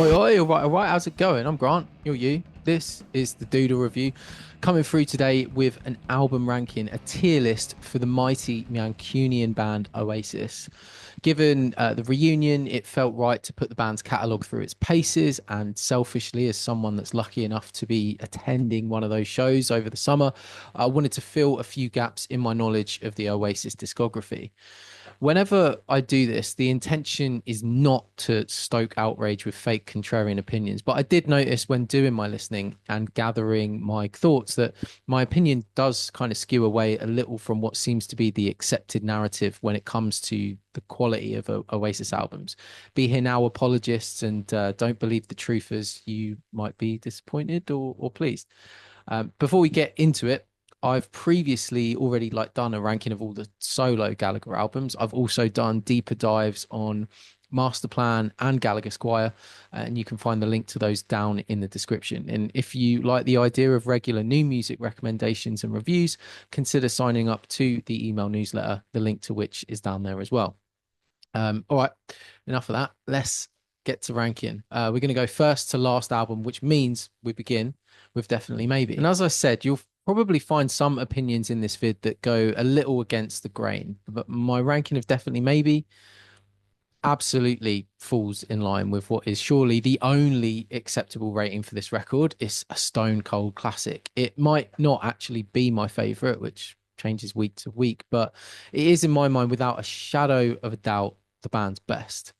Oi, oi, all right, how's it going? I'm Grant, you're you. This is the Doodle Review, coming through today with an album ranking, a tier list for the mighty Mancunian band Oasis. Given the reunion, it felt right to put the band's catalogue through its paces, and selfishly, as someone that's lucky enough to be attending one of those shows over the summer, I wanted to fill a few gaps in my knowledge of the Oasis discography. Whenever I do this, the intention is not to stoke outrage with fake contrarian opinions. But I did notice when doing my listening and gathering my thoughts that my opinion does kind of skew away a little from what seems to be the accepted narrative when it comes to the quality of Oasis albums. Be here now apologists and don't believe the truthers. You might be disappointed or pleased. Before we get into it, I've previously already done a ranking of all the solo Gallagher albums. I've also done deeper dives on Masterplan and Gallagher Squire, and you can find the link to those down in the description. And if you like the idea of regular new music recommendations and reviews, consider signing up to the email newsletter, the link to which is down there as well. All right, enough of that. Let's get to ranking. We're going to go first to last album, which means we begin with Definitely Maybe. And as I said, you'll probably find some opinions in this vid that go a little against the grain, but my ranking of Definitely Maybe absolutely falls in line with what is surely the only acceptable rating for this record. It's a stone cold classic. It might not actually be my favorite, which changes week to week, but it is in my mind without a shadow of a doubt the band's best.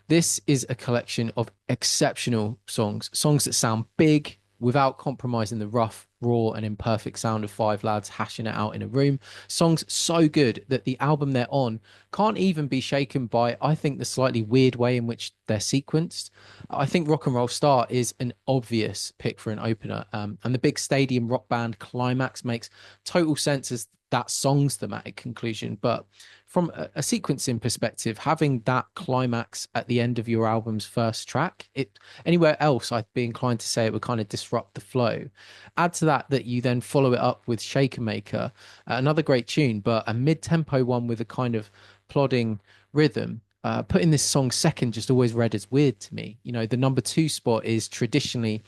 This is a collection of exceptional songs, songs that sound big without compromising the rough, raw, and imperfect sound of five lads hashing it out in a room. Songs so good that the album they're on can't even be shaken by, I think, the slightly weird way in which they're sequenced. I think Rock and Roll Star is an obvious pick for an opener, and the big stadium rock band climax makes total sense as that song's thematic conclusion. But from a sequencing perspective, having that climax at the end of your album's first track, it anywhere else, I'd be inclined to say it would kind of disrupt the flow. Add to that you then follow it up with Shaker Maker, another great tune, but a mid-tempo one with a kind of plodding rhythm. Putting this song second just always read as weird to me. You know, the number two spot is traditionally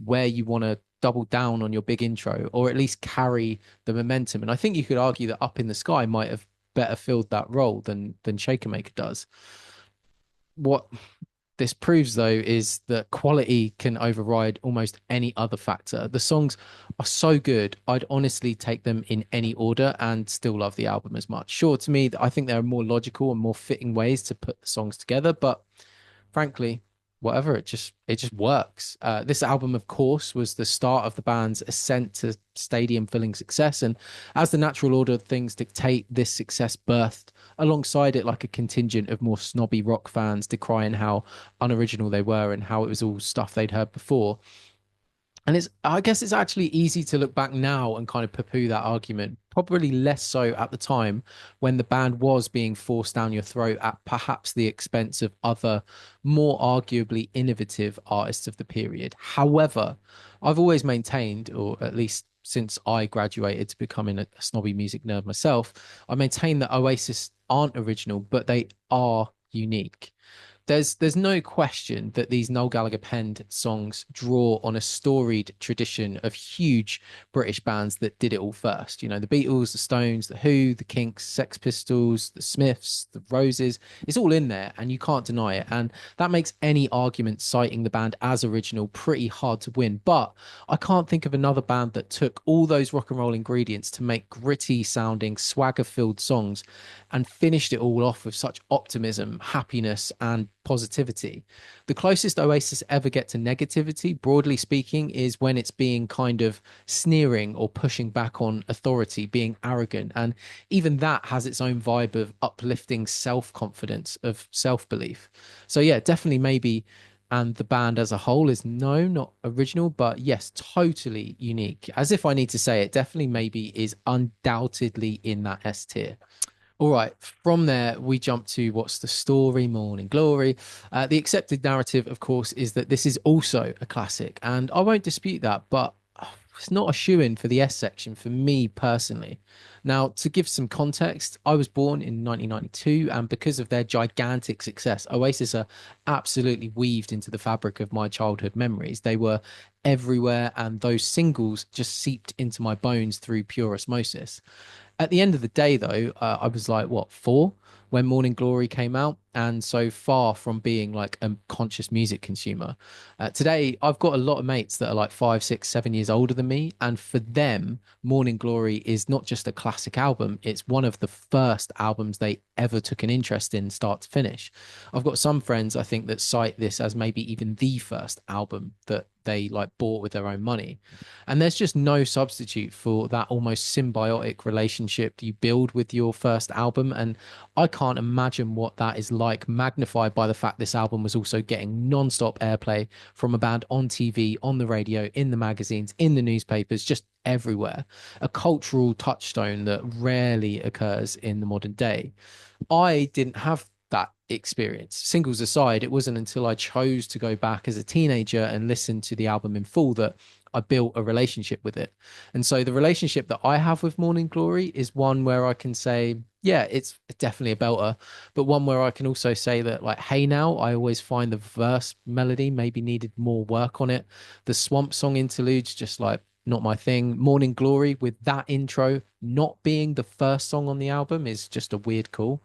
where you want to double down on your big intro or at least carry the momentum. And I think you could argue that Up in the Sky might have better filled that role than Shaker Maker does. What this proves, though, is that quality can override almost any other factor. The songs are so good, I'd honestly take them in any order and still love the album as much. Sure, to me, I think there are more logical and more fitting ways to put the songs together, but frankly, whatever, it just works. This album, of course, was the start of the band's ascent to stadium filling success, and as the natural order of things dictate, this success birthed alongside it like a contingent of more snobby rock fans decrying how unoriginal they were and how it was all stuff they'd heard before. And I guess it's actually easy to look back now and kind of poo-poo that argument. Probably less so at the time when the band was being forced down your throat at perhaps the expense of other, more arguably innovative artists of the period. However, I've always maintained, or at least since I graduated to becoming a snobby music nerd myself, I maintain that Oasis aren't original, but they are unique. There's no question that these Noel Gallagher penned songs draw on a storied tradition of huge British bands that did it all first. You know, the Beatles, the Stones, the Who, the Kinks, Sex Pistols, the Smiths, the Roses. It's all in there and you can't deny it. And that makes any argument citing the band as original pretty hard to win. But I can't think of another band that took all those rock and roll ingredients to make gritty sounding, swagger filled songs and finished it all off with such optimism, happiness, and positivity. The closest Oasis ever get to negativity, broadly speaking, is when it's being kind of sneering or pushing back on authority, being arrogant. And even that has its own vibe of uplifting self confidence, of self belief. So, yeah, definitely maybe. And the band as a whole is no, not original, but yes, totally unique. As if I need to say it, definitely maybe is undoubtedly in that S tier. All right, from there, we jump to what's the story, Morning Glory. The accepted narrative, of course, is that this is also a classic, and I won't dispute that, but it's not a shoe-in for the S section for me personally. Now, to give some context, I was born in 1992, and because of their gigantic success, Oasis are absolutely weaved into the fabric of my childhood memories. They were everywhere, and those singles just seeped into my bones through pure osmosis. At the end of the day, though, I was like, what, 4 when Morning Glory came out? And so far from being like a conscious music consumer. Today, I've got a lot of mates that are like 5, 6, 7 years older than me. And for them, Morning Glory is not just a classic album, it's one of the first albums they ever took an interest in start to finish. I've got some friends, I think, that cite this as maybe even the first album that they like bought with their own money. And there's just no substitute for that almost symbiotic relationship you build with your first album. And I can't imagine what that is like, magnified by the fact this album was also getting non-stop airplay from a band on TV, on the radio, in the magazines, in the newspapers, just everywhere. A cultural touchstone that rarely occurs in the modern day. I didn't have that experience. Singles aside, it wasn't until I chose to go back as a teenager and listen to the album in full that I built a relationship with it. And so the relationship that I have with Morning Glory is one where I can say, yeah, it's definitely a belter, but one where I can also say that, like, Hey Now, I always find the verse melody maybe needed more work on it. The Swamp Song interludes, just like, not my thing. Morning Glory with that intro not being the first song on the album is just a weird call.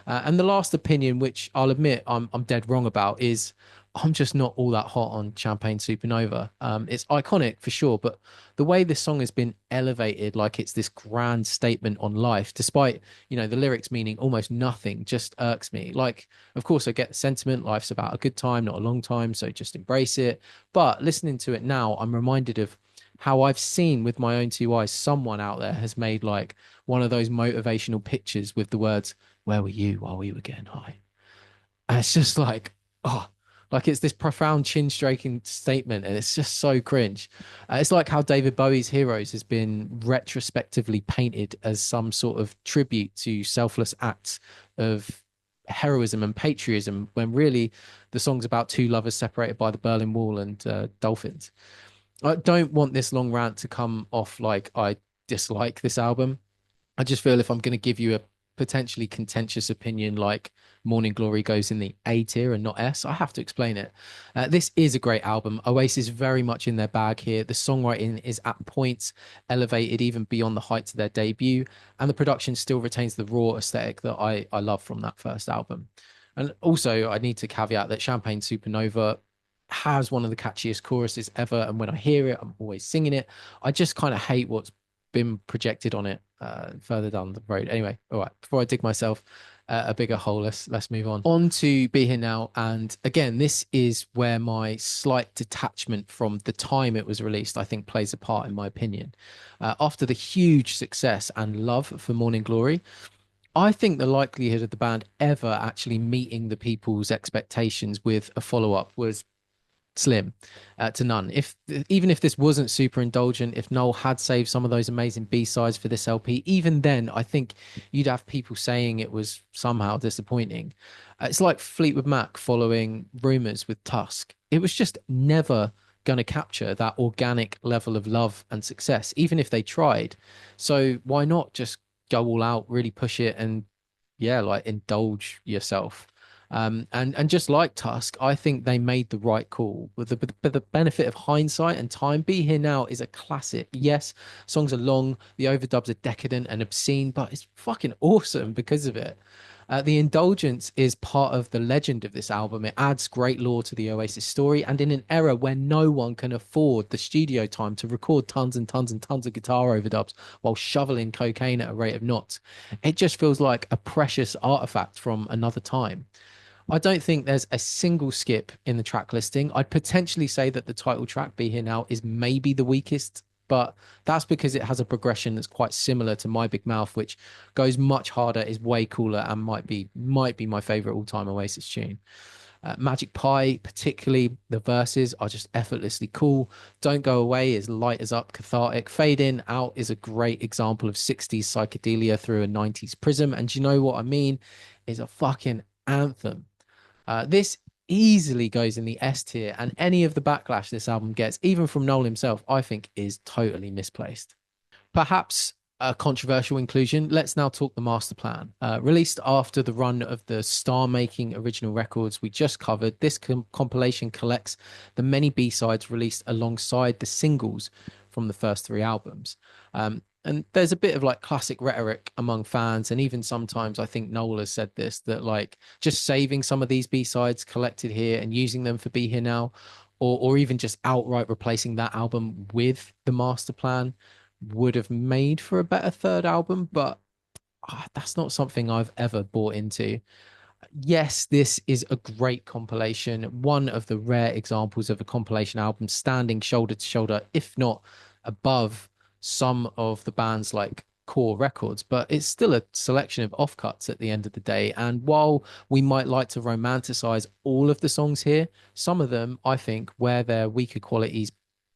And the last opinion, which I'll admit I'm dead wrong about, is I'm just not all that hot on Champagne Supernova. It's iconic for sure, but the way this song has been elevated, like it's this grand statement on life, despite, the lyrics meaning almost nothing, just irks me. Like, of course, I get the sentiment, life's about a good time, not a long time, so just embrace it. But listening to it now, I'm reminded of how I've seen with my own 2 eyes, someone out there has made like one of those motivational pictures with the words, "Where were you while we were getting high?" And it's just like, oh, like it's this profound chin stroking statement, and it's just so cringe. It's like how David Bowie's Heroes has been retrospectively painted as some sort of tribute to selfless acts of heroism and patriotism, when really the song's about two lovers separated by the Berlin Wall and dolphins. I don't want this long rant to come off like I dislike this album. I just feel if I'm going to give you a potentially contentious opinion, like Morning Glory goes in the A tier and not S, I have to explain it. This is a great album. Oasis very much in their bag here. The songwriting is at points elevated even beyond the heights of their debut, and the production still retains the raw aesthetic that I love from that first album. And also, I need to caveat that Champagne Supernova has one of the catchiest choruses ever, and when I hear it, I'm always singing it. I just kind of hate what's been projected on it further down the road. Anyway, all right. Before I dig myself a bigger hole, let's move on to Be Here Now. And again, this is where my slight detachment from the time it was released, I think, plays a part in my opinion. After the huge success and love for Morning Glory, I think the likelihood of the band ever actually meeting the people's expectations with a follow up was slim to none. If even if this wasn't super indulgent, if Noel had saved some of those amazing B-sides for this LP, even then I think you'd have people saying it was somehow disappointing. It's like Fleetwood Mac following Rumours with Tusk. It was just never going to capture that organic level of love and success, even if they tried. So why not just go all out, really push it, and yeah, like indulge yourself. And just like Tusk, I think they made the right call. With the benefit of hindsight and time, Be Here Now is a classic. Yes, songs are long, the overdubs are decadent and obscene, but it's fucking awesome because of it. The indulgence is part of the legend of this album. It adds great lore to the Oasis story, and in an era where no one can afford the studio time to record tons and tons and tons of guitar overdubs while shoveling cocaine at a rate of knots, it just feels like a precious artifact from another time. I don't think there's a single skip in the track listing. I'd potentially say that the title track, Be Here Now, is maybe the weakest, but that's because it has a progression that's quite similar to My Big Mouth, which goes much harder, is way cooler, and might be my favorite all-time Oasis tune. Magic Pie, particularly the verses, are just effortlessly cool. Don't Go Away is light as up, cathartic. Fade In Out is a great example of 60s psychedelia through a 90s prism. And do you know what I mean? Is a fucking anthem. This easily goes in the S tier, and any of the backlash this album gets, even from Noel himself, I think is totally misplaced. Perhaps a controversial inclusion. Let's now talk the master plan. Released after the run of the star making original records we just covered, this compilation collects the many B sides released alongside the singles from the first three albums. And there's a bit of like classic rhetoric among fans, and even sometimes I think Noel has said this, that like just saving some of these B sides collected here and using them for Be Here Now, or even just outright replacing that album with the master plan would have made for a better third album, but that's not something I've ever bought into. Yes, this is a great compilation, one of the rare examples of a compilation album standing shoulder to shoulder, if not above some of the band's like core records, but it's still a selection of offcuts at the end of the day. And while we might like to romanticize all of the songs here, some of them, I think, wear their weaker qualities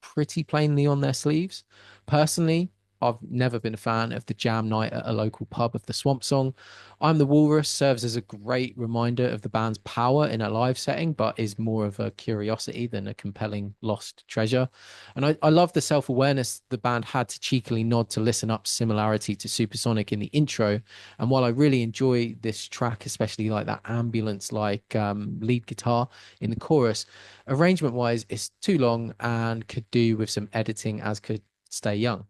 pretty plainly on their sleeves. Personally, I've never been a fan of the jam night at a local pub of the Swamp Song. I'm the Walrus serves as a great reminder of the band's power in a live setting, but is more of a curiosity than a compelling lost treasure. And I love the self awareness the band had to cheekily nod to Listen Up's similarity to Supersonic in the intro. And while I really enjoy this track, especially like that ambulance like lead guitar in the chorus, arrangement wise, it's too long and could do with some editing, as could Stay Young.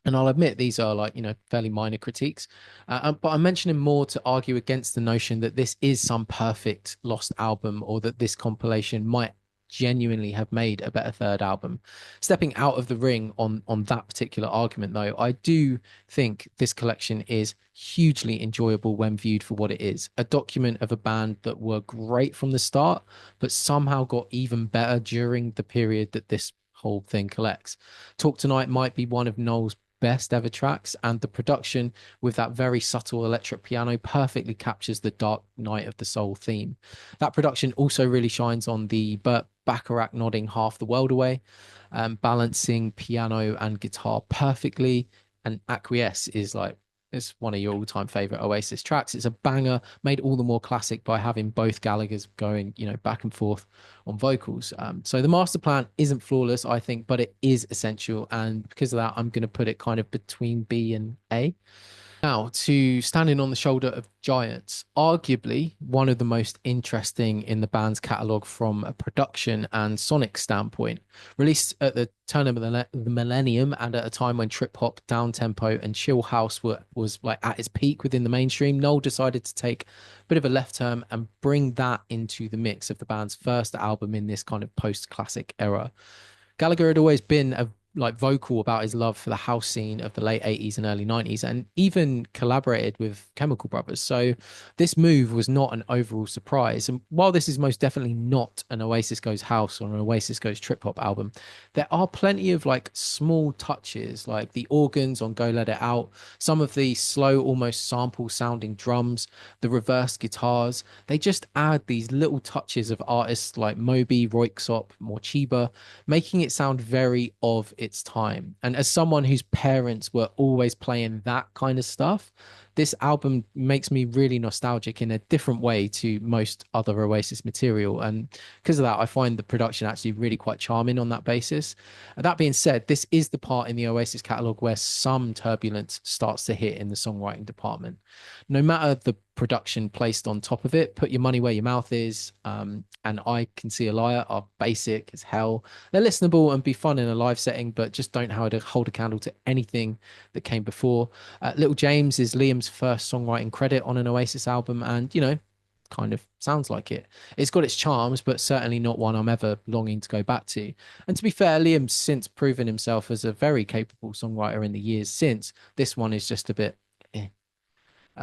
And I'll admit these are like, fairly minor critiques. But I'm mentioning more to argue against the notion that this is some perfect lost album or that this compilation might genuinely have made a better third album. Stepping out of the ring on that particular argument, though, I do think this collection is hugely enjoyable when viewed for what it is, a document of a band that were great from the start, but somehow got even better during the period that this whole thing collects. Talk Tonight might be one of Noel's best ever tracks, and the production with that very subtle electric piano perfectly captures the dark night of the soul theme. That production also really shines on the Burt Bacharach nodding Half the World Away, balancing piano and guitar perfectly. And Acquiesce is like, it's one of your all-time favorite Oasis tracks. It's a banger, made all the more classic by having both Gallaghers going, back and forth on vocals. So the master plan isn't flawless, I think, but it is essential. And because of that, I'm going to put it kind of between B and A. Now, to Standing on the Shoulder of Giants, arguably one of the most interesting in the band's catalogue from a production and sonic standpoint. Released at the turn of the millennium and at a time when trip hop, down tempo, and chill house was like at its peak within the mainstream, Noel decided to take a bit of a left turn and bring that into the mix of the band's first album in this kind of post-classic era. Gallagher had always been like vocal about his love for the house scene of the late 80s and early 90s, and even collaborated with Chemical Brothers. So this move was not an overall surprise. And while this is most definitely not an Oasis Goes House or an Oasis Goes Trip Hop album, there are plenty of like small touches, like the organs on Go Let It Out, some of the slow, almost sample sounding drums, the reversed guitars. They just add these little touches of artists like Moby, Royksop, Morchiba, making it sound very of its time. And as someone whose parents were always playing that kind of stuff, this album makes me really nostalgic in a different way to most other Oasis material. And because of that, I find the production actually really quite charming on that basis. That being said, this is the part in the Oasis catalogue where some turbulence starts to hit in the songwriting department. No matter the production placed on top of it, Put Your Money Where Your Mouth Is, and I Can See a Liar are basic as hell. They're listenable and be fun in a live setting, but just don't hold a candle to anything that came before. Little James is Liam's first songwriting credit on an Oasis album, and kind of sounds like it. It's got its charms, but certainly not one I'm ever longing to go back to. And to be fair, Liam's since proven himself as a very capable songwriter in the years since. This one is just a bit. Eh.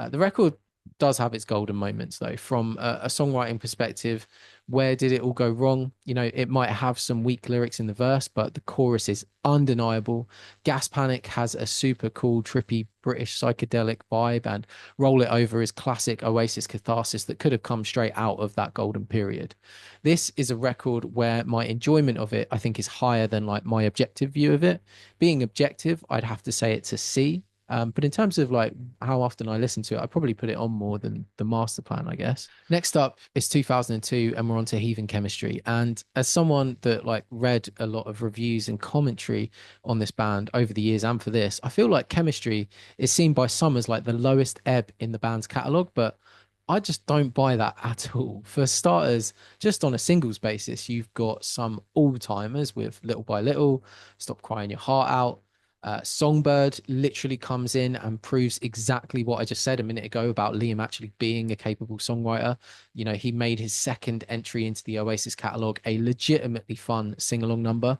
The record does have its golden moments, though. From a songwriting perspective, where did it all go wrong? It might have some weak lyrics in the verse, but the chorus is undeniable. Gas Panic has a super cool, trippy British psychedelic vibe, and Roll It Over is classic Oasis catharsis that could have come straight out of that golden period. This is a record where my enjoyment of it, I think, is higher than like my objective view of it. Being objective, I'd have to say it's a C. But in terms of like how often I listen to it, I probably put it on more than the master plan, I guess. Next up is 2002, and we're on to Heathen Chemistry. And as someone that like read a lot of reviews and commentary on this band over the years and for this, I feel like Chemistry is seen by some as like the lowest ebb in the band's catalogue, but I just don't buy that at all. For starters, just on a singles basis, you've got some all-timers with Little by Little, Stop Crying Your Heart Out. Songbird literally comes in and proves exactly what I just said a minute ago about Liam actually being a capable songwriter. You know, he made his second entry into the Oasis catalogue a legitimately fun sing-along number.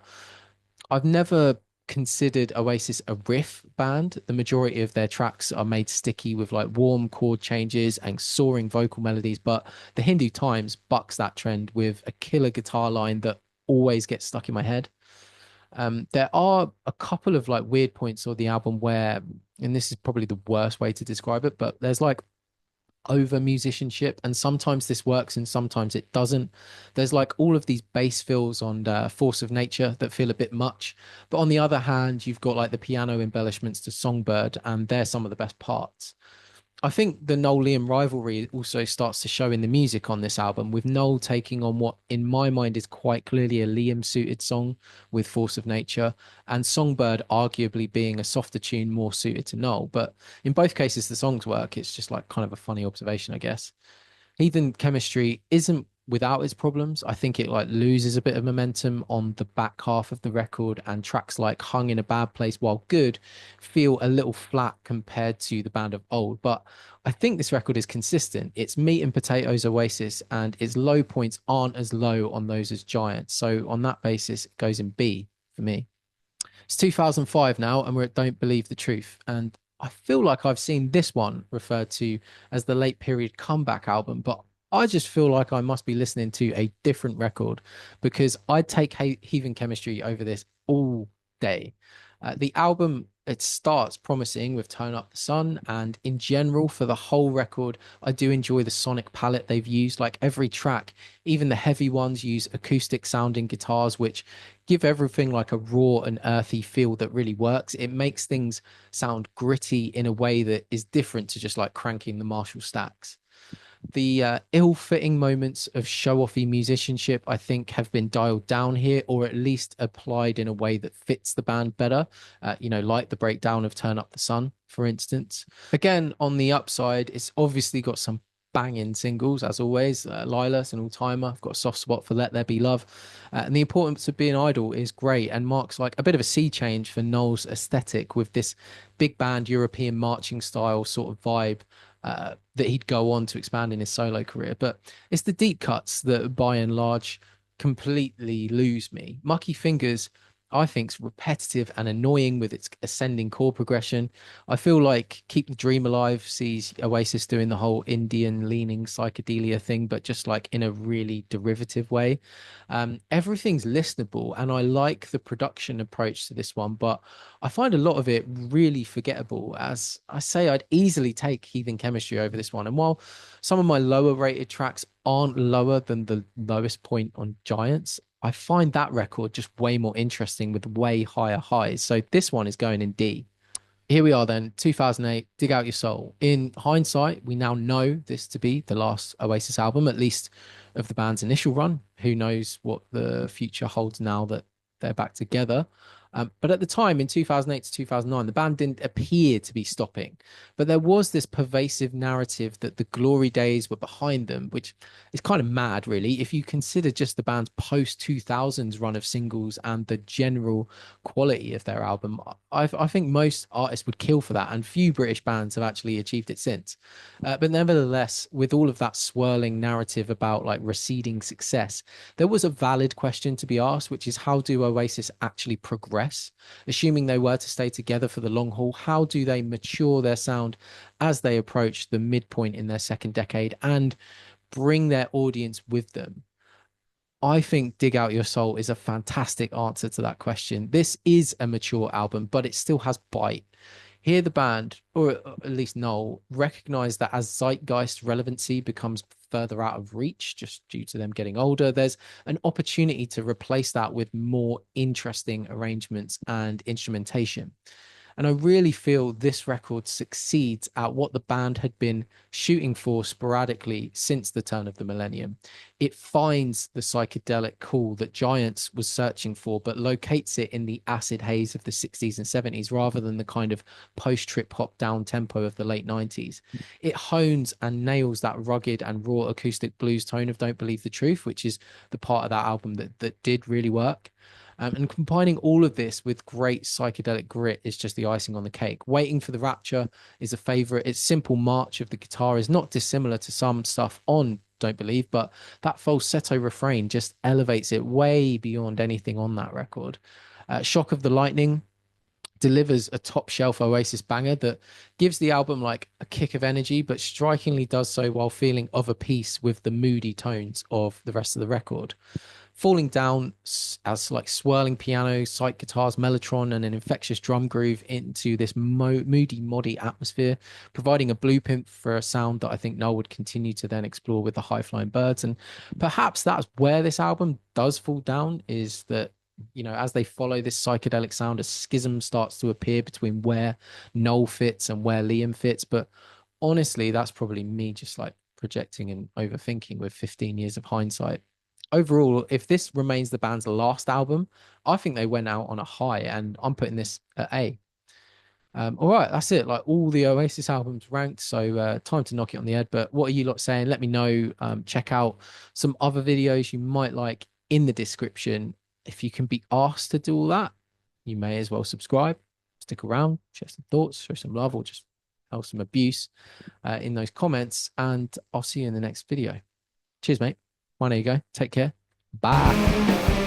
I've never considered Oasis a riff band. The majority of their tracks are made sticky with like warm chord changes and soaring vocal melodies, but the Hindu Times bucks that trend with a killer guitar line that always gets stuck in my head. There are a couple of like weird points on the album where, and this is probably the worst way to describe it, but there's like over musicianship, and sometimes this works and sometimes it doesn't. There's like all of these bass fills on Force of Nature that feel a bit much, but on the other hand, you've got like the piano embellishments to Songbird, and they're some of the best parts. I think the Noel Liam rivalry also starts to show in the music on this album, with Noel taking on what, in my mind, is quite clearly a Liam suited song with Force of Nature, and Songbird arguably being a softer tune more suited to Noel. But in both cases, the songs work. It's just like kind of a funny observation, I guess. Heathen Chemistry isn't without its problems. I think it like loses a bit of momentum on the back half of the record, and tracks like Hung in a Bad Place, while good, feel a little flat compared to the band of old. But I think this record is consistent. It's meat and potatoes Oasis, and its low points aren't as low on those as Giants. So on that basis, it goes in B for me. It's 2005 now, and we're at Don't Believe the Truth. And I feel like I've seen this one referred to as the late period comeback album, but I just feel like I must be listening to a different record, because I'd take Heathen Chemistry over this all day. The album, it starts promising with Turn Up the Sun, and in general, for the whole record, I do enjoy the sonic palette they've used. Like every track, even the heavy ones, use acoustic sounding guitars, which give everything like a raw and earthy feel that really works. It makes things sound gritty in a way that is different to just like cranking the Marshall stacks. The ill-fitting moments of show-offy musicianship, I think, have been dialed down here, or at least applied in a way that fits the band better. Like the breakdown of Turn Up the Sun, for instance. Again, on the upside, it's obviously got some banging singles, as always. Lilas, an all-timer. I've got a soft spot for Let There Be Love. And the importance of being idle is great and marks like a bit of a sea change for Noel's aesthetic, with this big band European marching style sort of vibe that he'd go on to expand in his solo career. But it's the deep cuts that, by and large, completely lose me. Mucky Fingers, I think, is repetitive and annoying with its ascending chord progression. I feel like Keep the Dream Alive sees Oasis doing the whole Indian leaning psychedelia thing, but just like in a really derivative way. Everything's listenable, and I like the production approach to this one, but I find a lot of it really forgettable. As I say, I'd easily take Heathen Chemistry over this one. And while some of my lower rated tracks aren't lower than the lowest point on Giants, I find that record just way more interesting with way higher highs. So this one is going in D. Here we are then, 2008, Dig Out Your Soul. In hindsight, we now know this to be the last Oasis album, at least of the band's initial run. Who knows what the future holds now that they're back together. But at the time, in 2008 to 2009, the band didn't appear to be stopping. But there was this pervasive narrative that the glory days were behind them, which is kind of mad, really, if you consider just the band's post 2000s run of singles and the general quality of their album. I think most artists would kill for that, and few British bands have actually achieved it since. But nevertheless, with all of that swirling narrative about like receding success, there was a valid question to be asked, which is, how do Oasis actually progress? Assuming they were to stay together for the long haul, how do they mature their sound as they approach the midpoint in their second decade and bring their audience with them? I think Dig Out Your Soul is a fantastic answer to that question. This is a mature album, but it still has bite. Here, the band, or at least Noel, recognize that as zeitgeist relevancy becomes further out of reach just due to them getting older, there's an opportunity to replace that with more interesting arrangements and instrumentation. And I really feel this record succeeds at what the band had been shooting for sporadically since the turn of the millennium. It finds the psychedelic cool that Giants was searching for, but locates it in the acid haze of the 60s and 70s rather than the kind of post trip hop down tempo of the late 90s. It hones and nails that rugged and raw acoustic blues tone of Don't Believe the Truth, which is the part of that album that did really work. And combining all of this with great psychedelic grit is just the icing on the cake. Waiting for the Rapture is a favorite. Its simple march of the guitar is not dissimilar to some stuff on Don't Believe, but that falsetto refrain just elevates it way beyond anything on that record. Shock of the Lightning delivers a top shelf Oasis banger that gives the album like a kick of energy, but strikingly does so while feeling of a piece with the moody tones of the rest of the record. Falling Down as like swirling piano, psych guitars, mellotron, and an infectious drum groove into this moody, moddy atmosphere, providing a blueprint for a sound that I think Noel would continue to then explore with the High Flying Birds. And perhaps that's where this album does fall down, is that, you know, as they follow this psychedelic sound, a schism starts to appear between where Noel fits and where Liam fits. But honestly, that's probably me just like projecting and overthinking with 15 years of hindsight. Overall, if this remains the band's last album, I think they went out on a high, and I'm putting this at A. All right, that's it. Like all the Oasis albums ranked, so time to knock it on the head. But what are you lot saying? Let me know. Check out some other videos you might like in the description. If you can be asked to do all that, you may as well subscribe, stick around, share some thoughts, show some love, or just have some abuse in those comments. And I'll see you in the next video. Cheers, mate. Well, there you go. Take care. Bye.